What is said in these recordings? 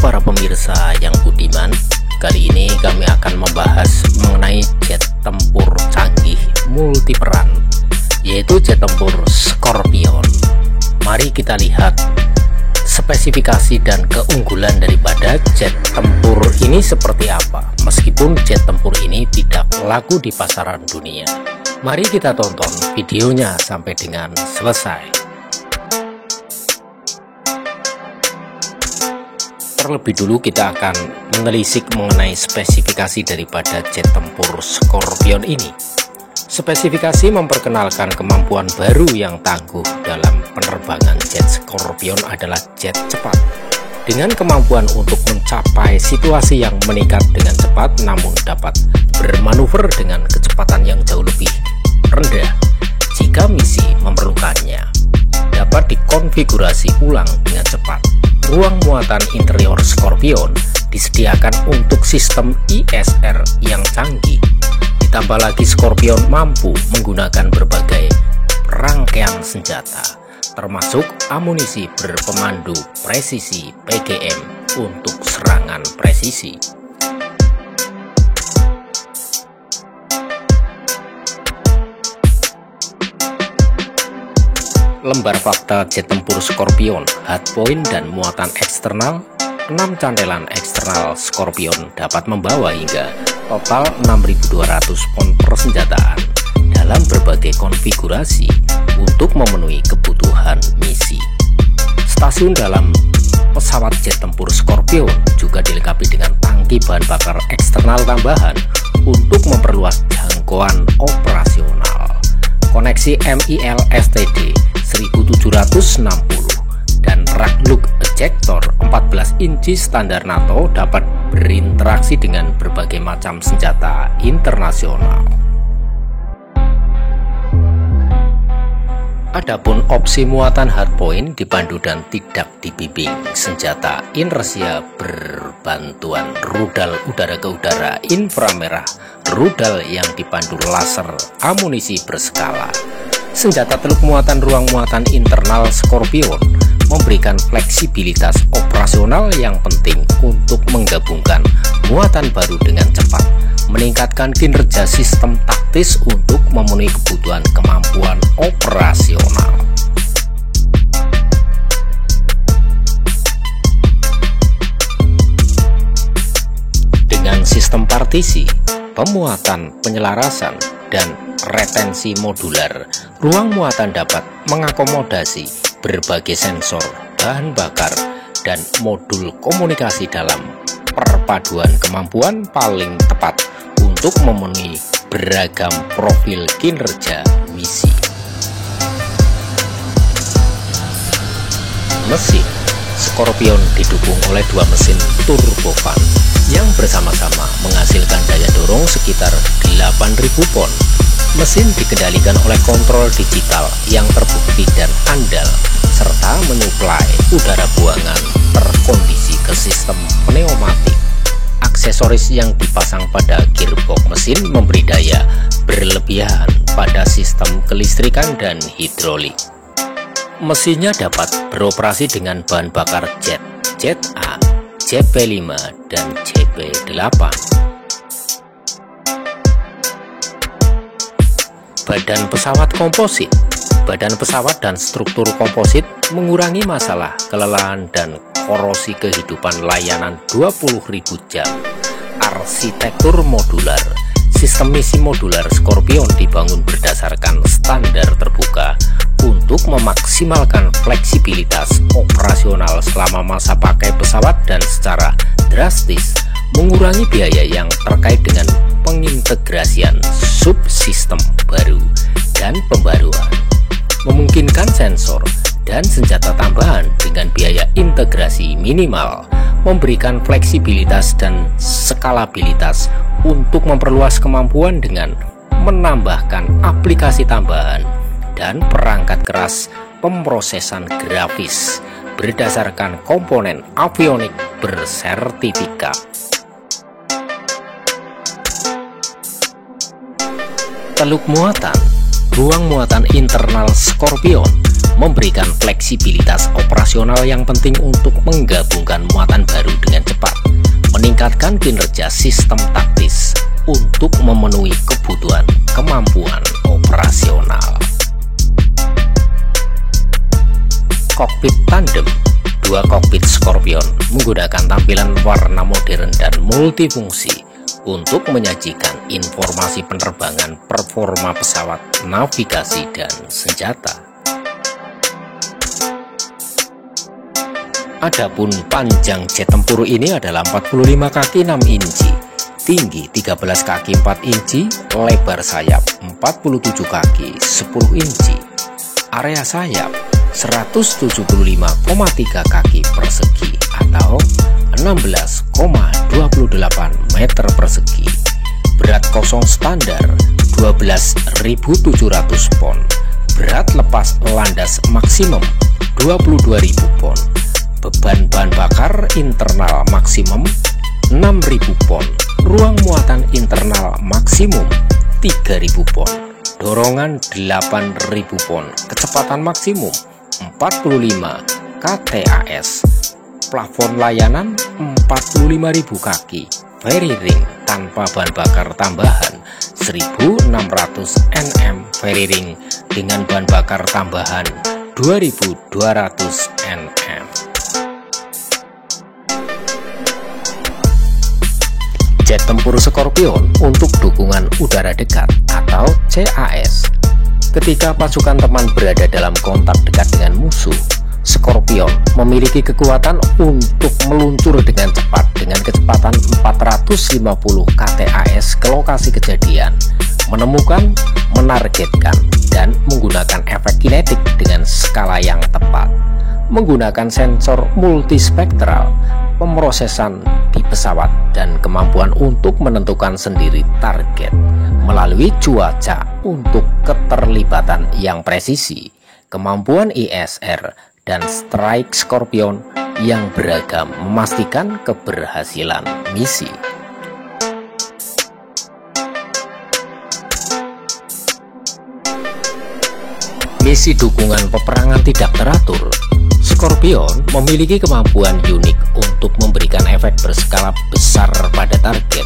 para pemirsa yang budiman, kali ini kami akan membahas mengenai jet tempur canggih multiperan, yaitu jet tempur Scorpion. Mari kita lihat spesifikasi dan keunggulan daripada jet tempur ini seperti apa, meskipun jet tempur ini tidak laku di pasaran dunia. Mari kita tonton videonya sampai dengan selesai. Terlebih dulu kita akan menelisik mengenai spesifikasi daripada jet tempur Scorpion ini. Spesifikasi memperkenalkan kemampuan baru yang tangguh dalam penerbangan. Jet Scorpion adalah jet cepat dengan kemampuan untuk mencapai situasi yang meningkat dengan cepat, namun dapat bermanuver dengan kecepatan yang jauh lebih rendah jika misi memerlukannya. Dapat dikonfigurasi ulang dengan cepat. Ruang muatan interior Scorpion disediakan untuk sistem ISR yang canggih. Ditambah lagi Scorpion mampu menggunakan berbagai rangkaian senjata, termasuk amunisi berpemandu presisi PGM untuk serangan presisi. Lembar fakta jet tempur Scorpion, hardpoint dan muatan eksternal. 6 cantelan eksternal Scorpion dapat membawa hingga total 6.200 pon persenjataan dalam berbagai konfigurasi untuk memenuhi kebutuhan misi. Stasiun dalam pesawat jet tempur Scorpion juga dilengkapi dengan tangki bahan bakar eksternal tambahan untuk memperluas jangkauan operasional. Koneksi MIL STD 1760 dan rak look ejector 14 inci standar NATO dapat berinteraksi dengan berbagai macam senjata internasional. Adapun opsi muatan hardpoint dipandu dan tidak dibimbing senjata inersia berbantuan rudal udara ke udara inframerah, rudal yang dipandu laser, amunisi berskala. Senjata teluk muatan ruang muatan internal Scorpion memberikan fleksibilitas operasional yang penting untuk menggabungkan muatan baru dengan cepat, meningkatkan kinerja sistem taktis untuk memenuhi kebutuhan kemampuan operasional. Dengan sistem partisi, pemuatan, penyelarasan, dan retensi modular, ruang muatan dapat mengakomodasi berbagai sensor, bahan bakar, dan modul komunikasi dalam perpaduan kemampuan paling tepat untuk memenuhi beragam profil kinerja misi. Mesin Scorpion didukung oleh 2 mesin turbofan yang bersama-sama menghasilkan daya dorong sekitar 8.000 pon. Mesin dikendalikan oleh kontrol digital yang terbukti dan andal, serta menyuplai udara buangan terkondisi ke sistem pneumatik. Aksesoris yang dipasang pada gearbox mesin memberi daya berlebihan pada sistem kelistrikan dan hidrolik. Mesinnya dapat beroperasi dengan bahan bakar jet, JA, JP5, dan JP8. Badan pesawat komposit. Badan pesawat dan struktur komposit mengurangi masalah kelelahan dan korosi kehidupan layanan 20.000 jam. Arsitektur modular. Sistem misi modular Scorpion dibangun berdasarkan standar terbuka untuk memaksimalkan fleksibilitas operasional selama masa pakai pesawat dan secara drastis mengurangi biaya yang terkait dengan pengintegrasian subsistem baru dan pembaruan, memungkinkan sensor dan senjata tambahan dengan biaya integrasi minimal, memberikan fleksibilitas dan skalabilitas untuk memperluas kemampuan dengan menambahkan aplikasi tambahan dan perangkat keras pemrosesan grafis berdasarkan komponen avionik bersertifikat. Teluk muatan. Ruang muatan internal Scorpion memberikan fleksibilitas operasional yang penting untuk menggabungkan muatan baru dengan cepat, meningkatkan kinerja sistem taktis untuk memenuhi kebutuhan kemampuan operasional. Kokpit tandem. Dua kokpit Scorpion menggunakan tampilan warna modern dan multifungsi untuk menyajikan informasi penerbangan, performa pesawat, navigasi, dan senjata. Adapun panjang jet tempur ini adalah 45 kaki 6 inci, tinggi 13 kaki 4 inci, lebar sayap 47 kaki 10 inci, area sayap 175,3 kaki persegi atau 16,28 meter persegi. Berat kosong standar 12.700 pon. Berat lepas landas maksimum 22.000 pon. Beban bahan bakar internal maksimum 6.000 pon. Ruang muatan internal maksimum 3.000 pon. Dorongan 8.000 pon. Kecepatan maksimum 45 ktas. Plafon layanan 45.000 kaki. Ferry ring tanpa bahan bakar tambahan 1.600 Nm. Ferry ring dengan bahan bakar tambahan 2.200 Nm. Jet tempur Scorpion untuk dukungan udara dekat atau CAS. Ketika pasukan teman berada dalam kontak dekat dengan musuh, Scorpion memiliki kekuatan untuk meluncur dengan cepat dengan kecepatan 450 ktas ke lokasi kejadian, menemukan, menargetkan, dan menggunakan efek kinetik dengan skala yang tepat. Menggunakan sensor multispektral, pemrosesan di pesawat, dan kemampuan untuk menentukan sendiri target melalui cuaca untuk keterlibatan yang presisi, kemampuan ISR, dan strike Scorpion yang beragam memastikan keberhasilan misi. Misi dukungan peperangan tidak teratur. Scorpion memiliki kemampuan unik untuk memberikan efek berskala besar pada target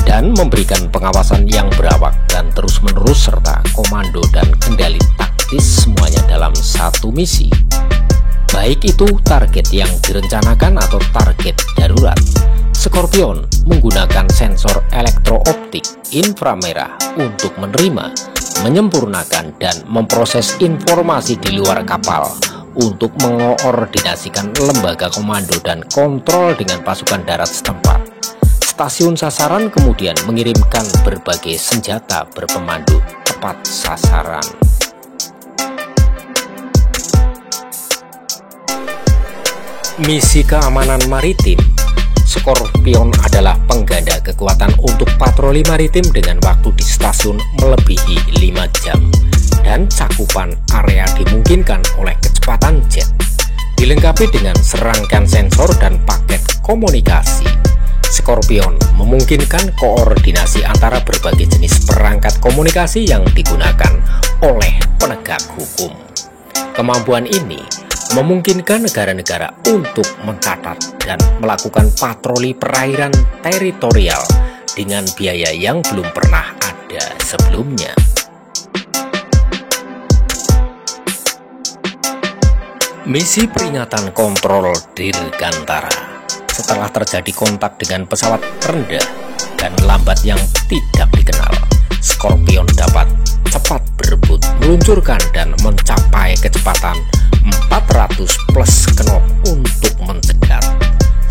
dan memberikan pengawasan yang berawak dan terus-menerus serta komando dan kendali taktis semuanya dalam satu misi. Baik itu target yang direncanakan atau target darurat. Scorpion menggunakan sensor elektrooptik inframerah untuk menerima, menyempurnakan, dan memproses informasi di luar kapal untuk mengoordinasikan lembaga komando dan kontrol dengan pasukan darat setempat. Stasiun sasaran kemudian mengirimkan berbagai senjata berpemandu tepat sasaran. Misi keamanan maritim. Scorpion adalah pengganda kekuatan untuk patroli maritim dengan waktu di stasiun melebihi 5 jam dan cakupan area dimungkinkan oleh kecepatan jet, dilengkapi dengan serangkaian sensor dan paket komunikasi. Scorpion memungkinkan koordinasi antara berbagai jenis perangkat komunikasi yang digunakan oleh penegak hukum. Kemampuan ini memungkinkan negara-negara untuk mencatat dan melakukan patroli perairan teritorial dengan biaya yang belum pernah ada sebelumnya. Misi peringatan kontrol Dirgantara. Setelah terjadi kontak dengan pesawat rendah dan lambat yang tidak dikenal, Scorpion dapat cepat berebut, meluncurkan, dan mencapai kecepatan 400 plus knot untuk mencegat.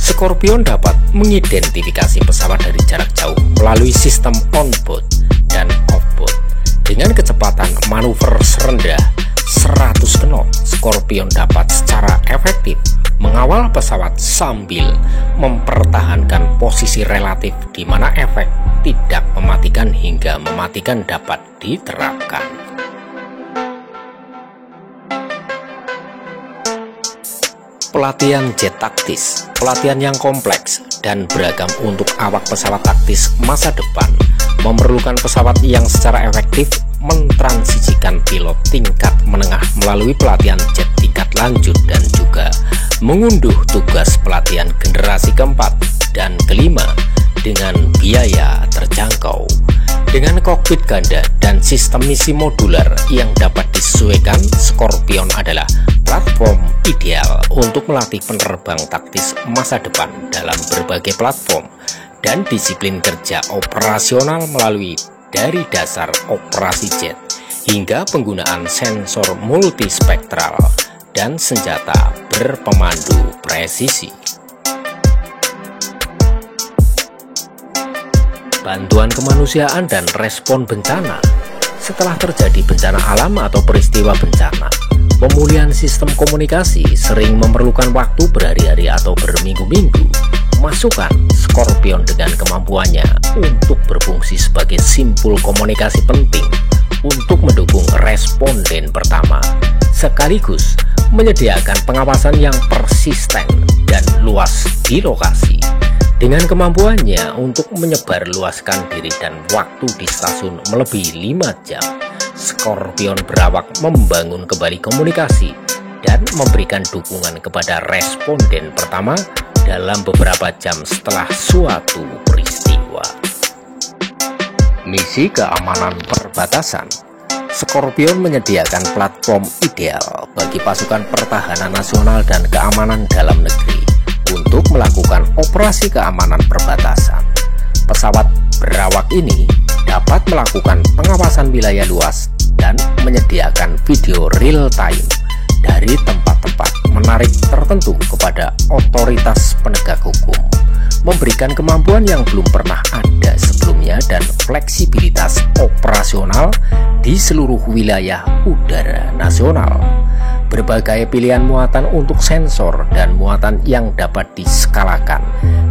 Scorpion dapat mengidentifikasi pesawat dari jarak jauh melalui sistem on-board dan off-board. Dengan kecepatan manuver serendah 100 knot, Scorpion dapat secara efektif mengawal pesawat sambil mempertahankan posisi relatif di mana efek tidak mematikan hingga mematikan dapat diterapkan. Pelatihan jet taktis, pelatihan yang kompleks dan beragam untuk awak pesawat taktis masa depan memerlukan pesawat yang secara efektif mentransisikan pilot tingkat menengah melalui pelatihan jet tingkat lanjut dan juga mengunduh tugas pelatihan generasi keempat dan kelima dengan biaya terjangkau. Dengan kokpit ganda dan sistem misi modular yang dapat disesuaikan, Scorpion adalah platform ideal untuk melatih penerbang taktis masa depan dalam berbagai platform dan disiplin kerja operasional melalui dari dasar operasi jet hingga penggunaan sensor multispektral dan senjata berpemandu presisi. Bantuan kemanusiaan dan respon bencana. Setelah terjadi bencana alam atau peristiwa bencana, pemulihan sistem komunikasi sering memerlukan waktu berhari-hari atau berminggu-minggu. Masukkan Scorpion dengan kemampuannya untuk berfungsi sebagai simpul komunikasi penting untuk mendukung responden pertama, sekaligus menyediakan pengawasan yang persisten dan luas di lokasi. Dengan kemampuannya untuk menyebarluaskan diri dan waktu di stasiun melebihi 5 jam, Scorpion berawak membangun kembali komunikasi dan memberikan dukungan kepada responden pertama dalam beberapa jam setelah suatu peristiwa. Misi keamanan perbatasan. Scorpion menyediakan platform ideal bagi pasukan pertahanan nasional dan keamanan dalam negeri untuk melakukan operasi keamanan perbatasan. Pesawat berawak ini dapat melakukan pengawasan wilayah luas dan menyediakan video real time dari tempat-tempat menarik tertentu kepada otoritas penegak hukum, memberikan kemampuan yang belum pernah ada sebelumnya dan fleksibilitas operasional di seluruh wilayah udara nasional. Berbagai pilihan muatan untuk sensor dan muatan yang dapat diskalakan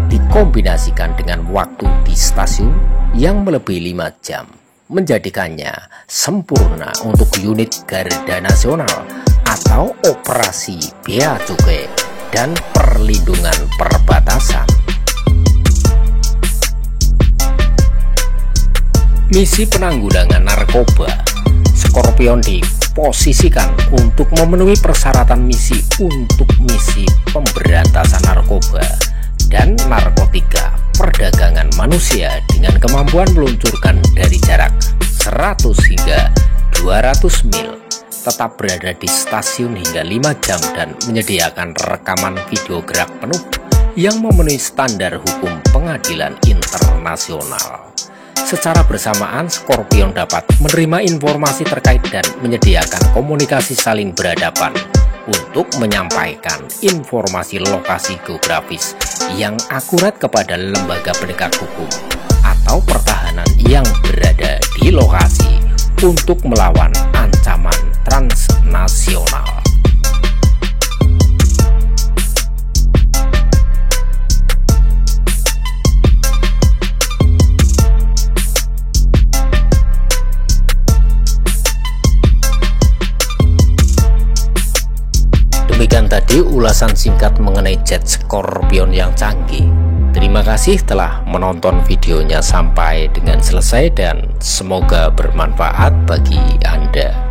dikombinasikan dengan waktu di stasiun yang melebihi 5 jam, menjadikannya sempurna untuk unit Garda Nasional atau operasi bea cukai dan perlindungan perbatasan. Misi penanggulangan narkoba. Scorpion diposisikan untuk memenuhi persyaratan misi untuk misi pemberantasan narkoba dan narkotika perdagangan manusia dengan kemampuan meluncurkan dari jarak 100 hingga 200 mil, tetap berada di stasiun hingga 5 jam dan menyediakan rekaman video gerak penuh yang memenuhi standar hukum pengadilan internasional. Secara bersamaan, Scorpion dapat menerima informasi terkait dan menyediakan komunikasi saling berhadapan untuk menyampaikan informasi lokasi geografis yang akurat kepada lembaga penegak hukum atau pertahanan yang berada di lokasi untuk melawan ancaman transnasional. Demikian tadi ulasan singkat mengenai jet Scorpion yang canggih. Terima kasih telah menonton videonya sampai dengan selesai dan semoga bermanfaat bagi Anda.